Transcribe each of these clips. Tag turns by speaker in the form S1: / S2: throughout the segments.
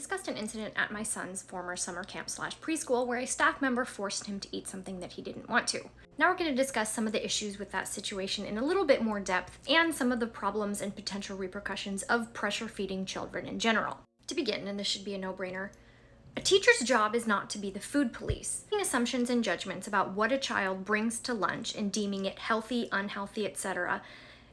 S1: discussed an incident at my son's former summer camp slash preschool where a staff member forced him to eat something that he didn't want to. Now we're going to discuss some of the issues with that situation in a little bit more depth and some of the problems and potential repercussions of pressure feeding children in general. To begin, and this should be a no-brainer, a teacher's job is not to be the food police. Making assumptions and judgments about what a child brings to lunch and deeming it healthy, unhealthy, etc.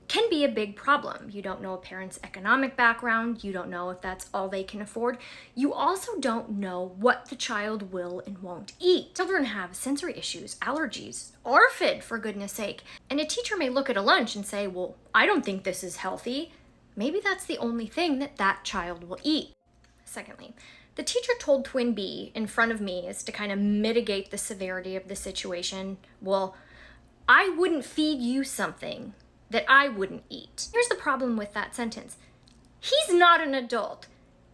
S1: can be a big problem. You don't know a parent's economic background, you don't know if that's all they can afford. You also don't know what the child will and won't eat. Children have sensory issues, allergies, ARFID for goodness sake. And a teacher may look at a lunch and say, well, I don't think this is healthy. Maybe that's the only thing that that child will eat. Secondly, the teacher told Twin B in front of me is to kind of mitigate the severity of the situation. Well, I wouldn't feed you something that I wouldn't eat. Here's the problem with that sentence. He's not an adult.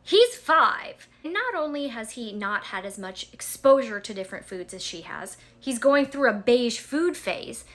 S1: He's 5. And not only has he not had as much exposure to different foods as she has, he's going through a beige food phase.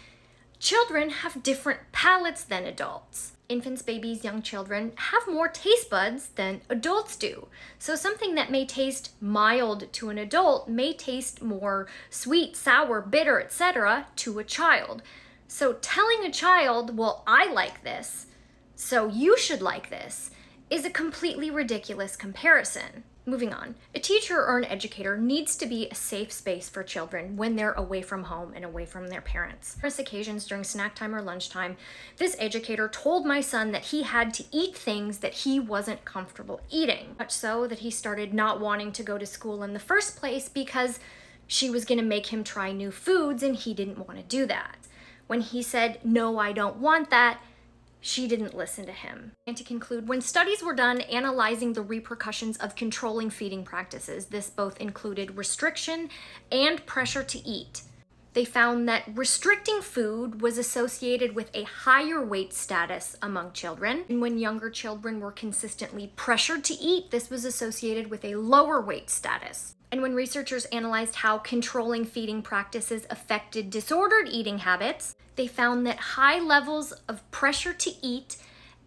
S1: Children have different palates than adults. Infants, babies, young children have more taste buds than adults do. So something that may taste mild to an adult may taste more sweet, sour, bitter, etc. to a child. So telling a child, well, I like this, so you should like this, is a completely ridiculous comparison. Moving on, a teacher or an educator needs to be a safe space for children when they're away from home and away from their parents. On numerous occasions during snack time or lunchtime, this educator told my son that he had to eat things that he wasn't comfortable eating. Much so that he started not wanting to go to school in the first place because she was going to make him try new foods and he didn't want to do that. When he said, no, I don't want that, she didn't listen to him. And to conclude, when studies were done analyzing the repercussions of controlling feeding practices, this both included restriction and pressure to eat. They found that restricting food was associated with a higher weight status among children. And when younger children were consistently pressured to eat, this was associated with a lower weight status. And when researchers analyzed how controlling feeding practices affected disordered eating habits, they found that high levels of pressure to eat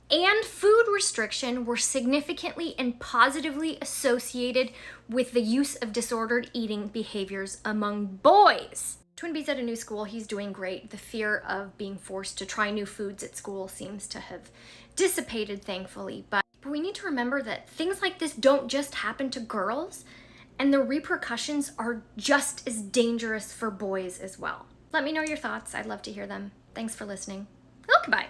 S1: and food restriction were significantly and positively associated with the use of disordered eating behaviors among boys. Twin B's at a new school, he's doing great. The fear of being forced to try new foods at school seems to have dissipated, thankfully. But we need to remember that things like this don't just happen to girls, and the repercussions are just as dangerous for boys as well. Let me know your thoughts. I'd love to hear them. Thanks for listening. Oh, goodbye.